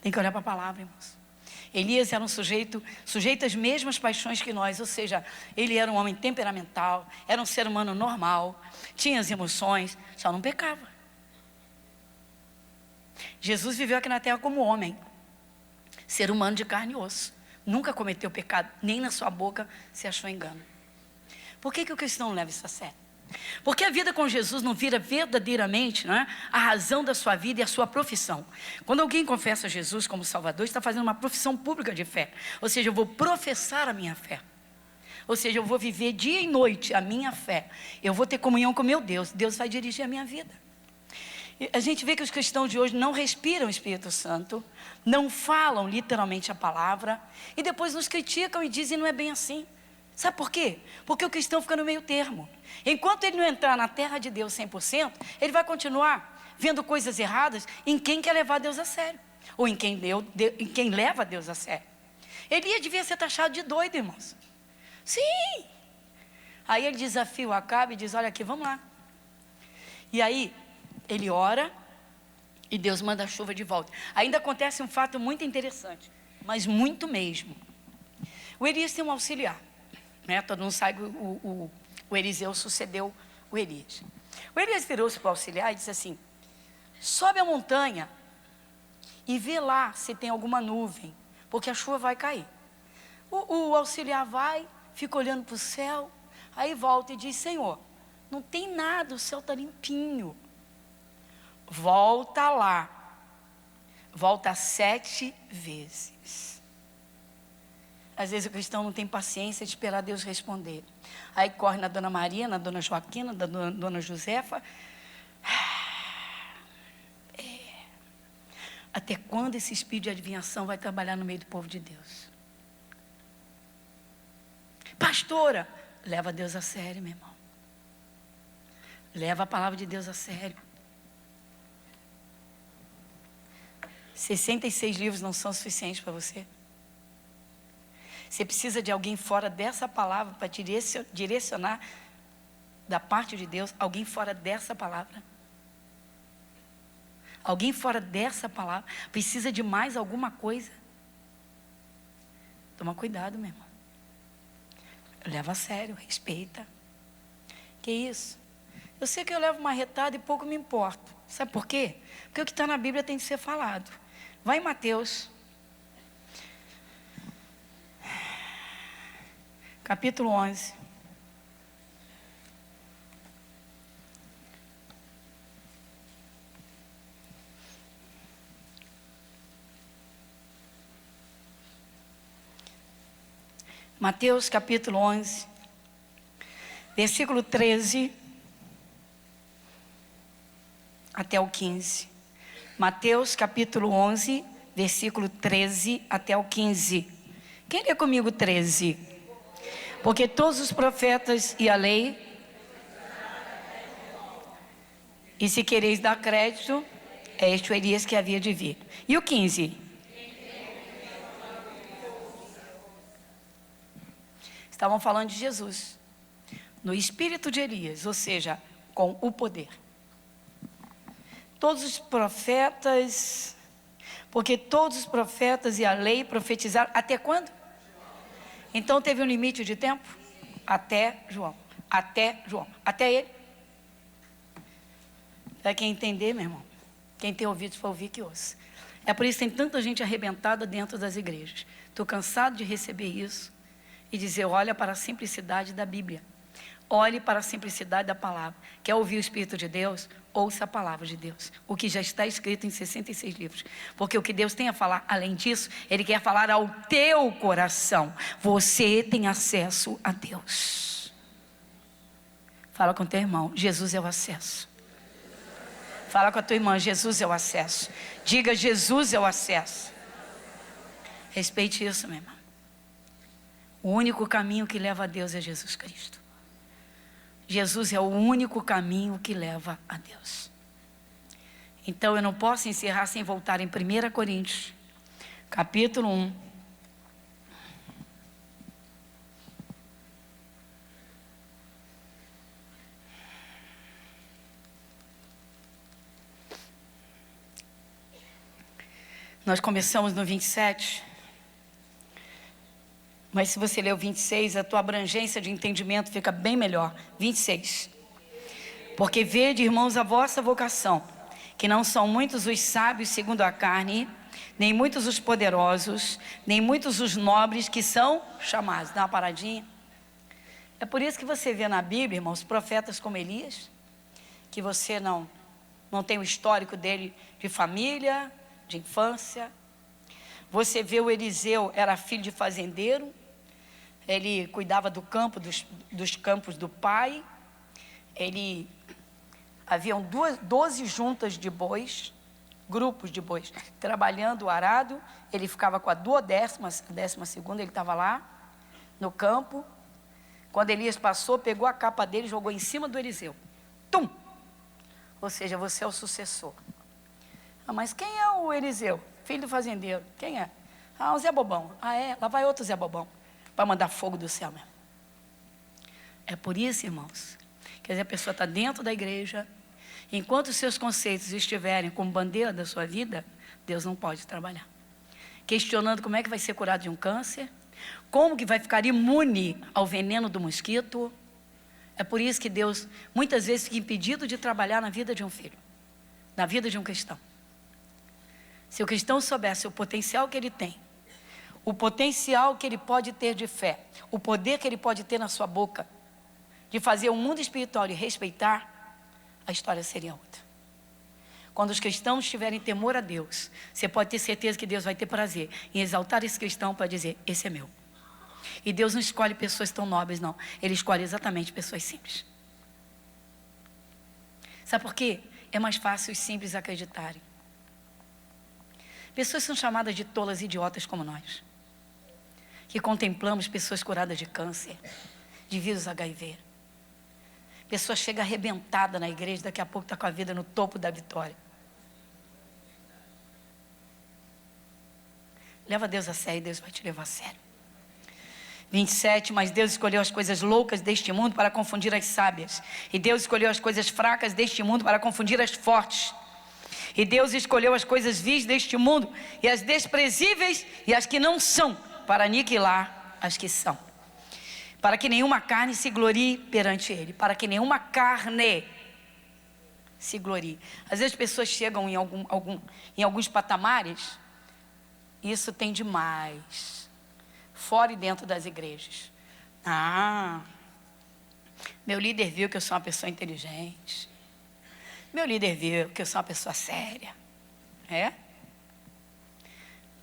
Speaker 1: Tem que olhar para a palavra, irmãos. Elias era um sujeito às mesmas paixões que nós, ou seja, ele era um homem temperamental, era um ser humano normal, tinha as emoções, só não pecava. Jesus viveu aqui na terra como homem, ser humano de carne e osso. Nunca cometeu pecado, nem na sua boca se achou engano. Por que o cristão não leva isso a sério? Porque a vida com Jesus não vira verdadeiramente, não é, a razão da sua vida e a sua profissão. Quando alguém confessa Jesus como Salvador, está fazendo uma profissão pública de fé. Ou seja, eu vou professar a minha fé. Ou seja, eu vou viver dia e noite a minha fé. Eu vou ter comunhão com meu Deus. Deus vai dirigir a minha vida. A gente vê que os cristãos de hoje não respiram o Espírito Santo, não falam literalmente a palavra, e depois nos criticam e dizem não é bem assim. Sabe por quê? Porque o cristão fica no meio termo. Enquanto ele não entrar na terra de Deus 100%, ele vai continuar vendo coisas erradas em quem quer levar Deus a sério, ou em quem leva Deus a sério. Elias devia ser taxado de doido, irmãos. Sim! Aí ele desafia o Acabe e diz: olha aqui, vamos lá. E aí ele ora e Deus manda a chuva de volta. Ainda acontece um fato muito interessante, mas muito mesmo. O Elias tem um auxiliar, né? Todo mundo sabe, o Eliseu sucedeu o Elias. O Elias virou-se para o auxiliar e disse assim: sobe a montanha e vê lá se tem alguma nuvem, porque a chuva vai cair. O auxiliar vai, fica olhando para o céu, aí volta e diz: Senhor, não tem nada, o céu está limpinho. Volta lá, volta 7 vezes. Às vezes o cristão não tem paciência de esperar Deus responder. Aí corre na Dona Maria, na Dona Joaquina, na Dona Josefa. Até quando esse espírito de adivinhação vai trabalhar no meio do povo de Deus? Pastora, leva Deus a sério, meu irmão. Leva a palavra de Deus a sério. 66 livros não são suficientes para você. Você precisa de alguém fora dessa palavra para te direcionar da parte de Deus. Alguém fora dessa palavra. Alguém fora dessa palavra. Precisa de mais alguma coisa. Toma cuidado, meu irmão. Leva a sério, respeita. Que isso? Eu sei que eu levo uma retada e pouco me importo. Sabe por quê? Porque o que está na Bíblia tem que ser falado. Vai em Mateus, capítulo 11. Mateus capítulo 11, versículo 13 até o 15. Mateus capítulo 11, versículo 13 até o 15. Quem lê comigo 13? Porque todos os profetas e a lei E se quereis dar crédito, é este o Elias que havia de vir. E o 15? Estavam falando de Jesus, no espírito de Elias, ou seja, com o poder. Todos os profetas, porque todos os profetas e a lei profetizaram, até quando? Então teve um limite de tempo? Até João, até ele. Para quem entender, meu irmão, quem tem ouvidos para ouvir, que ouça. É por isso que tem tanta gente arrebentada dentro das igrejas. Estou cansado de receber isso e dizer, olha para a simplicidade da Bíblia. Olhe para a simplicidade da palavra. Quer ouvir o Espírito de Deus? Ouça a palavra de Deus. O que já está escrito em 66 livros. Porque o que Deus tem a falar, além disso, Ele quer falar ao teu coração. Você tem acesso a Deus. Fala com teu irmão, Jesus é o acesso. Fala com a tua irmã, Jesus é o acesso. Diga, Jesus é o acesso. Respeite isso, meu irmão. O único caminho que leva a Deus é Jesus Cristo. Jesus é o único caminho que leva a Deus. Então eu não posso encerrar sem voltar em 1 Coríntios, capítulo 1. Nós começamos no 27. Mas se você ler o 26, a tua abrangência de entendimento fica bem melhor. 26. Porque vede, irmãos, a vossa vocação, que não são muitos os sábios segundo a carne, nem muitos os poderosos, nem muitos os nobres que são chamados. Dá uma paradinha. É por isso que você vê na Bíblia, irmãos, profetas como Elias, que você não tem o histórico dele de família, de infância. Você vê o Eliseu, era filho de fazendeiro. Ele cuidava do campo, dos campos do pai. Haviam 12 juntas de bois, grupos de bois, trabalhando o arado. Ele ficava com a 12ª, ele estava lá no campo. Quando Elias passou, pegou a capa dele e jogou em cima do Eliseu. Tum! Ou seja, você é o sucessor. Ah, mas quem é o Eliseu? Filho do fazendeiro. Quem é? Ah, o Zé Bobão. Ah, é? Lá vai outro Zé Bobão. Para mandar fogo do céu mesmo. É por isso, irmãos, quer dizer, a pessoa está dentro da igreja, enquanto os seus conceitos estiverem como bandeira da sua vida, Deus não pode trabalhar. Questionando como é que vai ser curado de um câncer, como que vai ficar imune ao veneno do mosquito. É por isso que Deus, muitas vezes, fica impedido de trabalhar na vida de um filho, na vida de um cristão. Se o cristão soubesse o potencial que ele tem, o potencial que ele pode ter de fé, o poder que ele pode ter na sua boca, de fazer o mundo espiritual lhe respeitar, a história seria outra. Quando os cristãos tiverem temor a Deus, você pode ter certeza que Deus vai ter prazer em exaltar esse cristão para dizer, esse é meu. E Deus não escolhe pessoas tão nobres, não. Ele escolhe exatamente pessoas simples. Sabe por quê? É mais fácil os simples acreditarem. Pessoas são chamadas de tolas e idiotas como nós, que contemplamos pessoas curadas de câncer, de vírus HIV. Pessoa chega arrebentada na igreja, daqui a pouco está com a vida no topo da vitória. Leva Deus a sério, Deus vai te levar a sério. 27, mas Deus escolheu as coisas loucas deste mundo para confundir as sábias. E Deus escolheu as coisas fracas deste mundo para confundir as fortes. E Deus escolheu as coisas vis deste mundo e as desprezíveis e as que não são, para aniquilar as que são. Para que nenhuma carne se glorie perante Ele. Para que nenhuma carne se glorie. Às vezes as pessoas chegam em alguns patamares. Isso tem demais. Fora e dentro das igrejas. Ah, meu líder viu que eu sou uma pessoa inteligente. Meu líder viu que eu sou uma pessoa séria. É?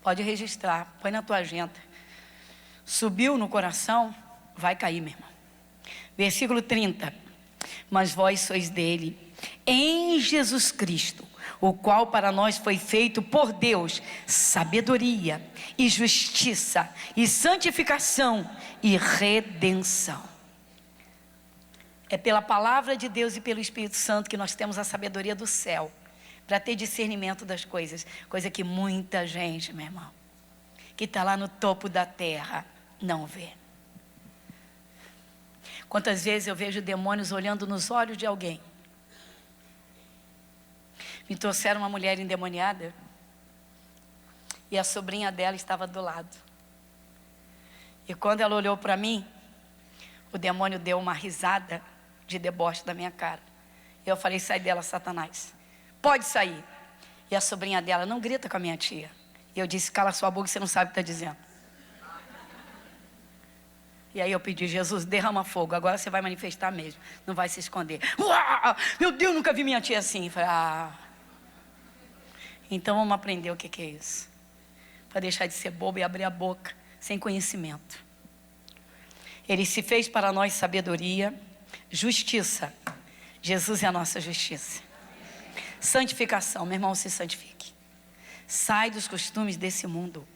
Speaker 1: Pode registrar, põe na tua agenda. Subiu no coração, vai cair, meu irmão. Versículo 30. Mas vós sois dele, em Jesus Cristo, o qual para nós foi feito por Deus sabedoria e justiça e santificação e redenção. É pela palavra de Deus e pelo Espírito Santo que nós temos a sabedoria do céu, para ter discernimento das coisas, coisa que muita gente, meu irmão, que está lá no topo da terra, não vê. Quantas vezes eu vejo demônios olhando nos olhos de alguém. Me trouxeram uma mulher endemoniada e a sobrinha dela estava do lado. E quando ela olhou para mim, o demônio deu uma risada de deboche da minha cara. Eu falei: sai dela, Satanás, pode sair. E a sobrinha dela: não grita com a minha tia. E eu disse: cala sua boca, você não sabe o que está dizendo. E aí eu pedi: Jesus, derrama fogo, agora você vai manifestar mesmo, não vai se esconder. Uau, meu Deus, nunca vi minha tia assim. Eu falei: então vamos aprender o que é isso, para deixar de ser bobo e abrir a boca sem conhecimento. Ele se fez para nós sabedoria, justiça. Jesus é a nossa justiça. Santificação, meu irmão, se santifique. Sai dos costumes desse mundo.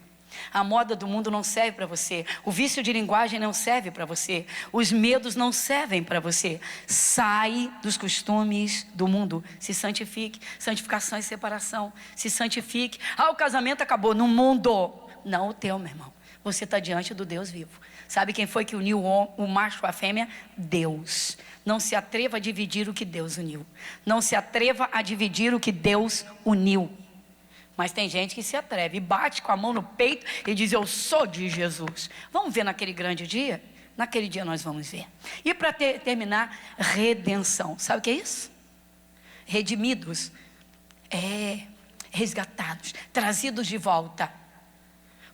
Speaker 1: A moda do mundo não serve para você. O vício de linguagem não serve para você. Os medos não servem para você. Sai dos costumes do mundo. Se santifique. Santificação e separação. Se santifique. O casamento acabou no mundo. Não o teu, meu irmão. Você está diante do Deus vivo. Sabe quem foi que uniu o macho com a fêmea? Deus. Não se atreva a dividir o que Deus uniu. Não se atreva a dividir o que Deus uniu. Mas tem gente que se atreve, bate com a mão no peito e diz: eu sou de Jesus. Vamos ver naquele grande dia? Naquele dia nós vamos ver. E para terminar, redenção. Sabe o que é isso? Redimidos. Resgatados, trazidos de volta.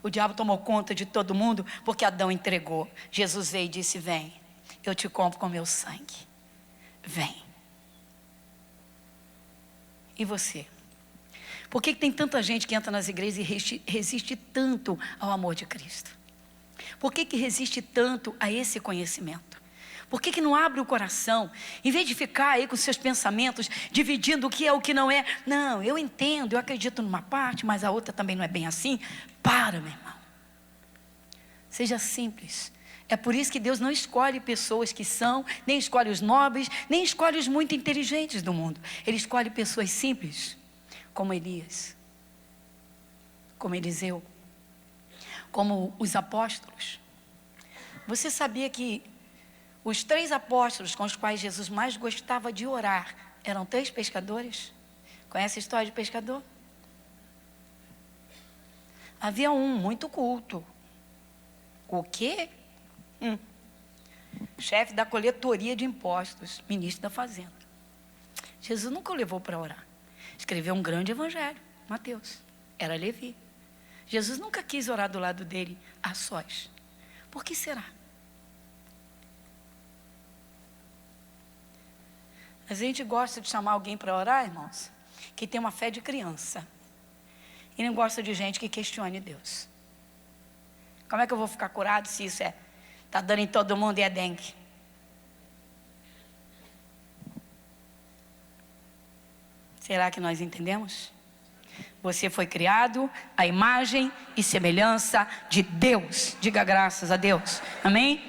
Speaker 1: O diabo tomou conta de todo mundo porque Adão entregou. Jesus veio e disse: vem, eu te compro com meu sangue. Vem. E você? Por que tem tanta gente que entra nas igrejas e resiste tanto ao amor de Cristo? Por que resiste tanto a esse conhecimento? Por que não abre o coração? Em vez de ficar aí com seus pensamentos, dividindo o que é o que não é. Não, eu entendo, eu acredito numa parte, mas a outra também não é bem assim. Para, meu irmão. Seja simples. É por isso que Deus não escolhe pessoas que são, nem escolhe os nobres, nem escolhe os muito inteligentes do mundo. Ele escolhe pessoas simples, como Elias, como Eliseu, como os apóstolos. Você sabia que os 3 apóstolos com os quais Jesus mais gostava de orar eram 3 pescadores? Conhece a história de pescador? Havia um muito culto. O quê? Chefe da coletoria de impostos, ministro da fazenda. Jesus nunca o levou para orar. Escreveu um grande evangelho, Mateus. Era Levi. Jesus nunca quis orar do lado dele a sós. Por que será? A gente gosta de chamar alguém para orar, irmãos, que tem uma fé de criança. E não gosta de gente que questione Deus. Como é que eu vou ficar curado se isso está dando em todo mundo e é dengue? Será que nós entendemos? Você foi criado à imagem e semelhança de Deus. Diga graças a Deus. Amém?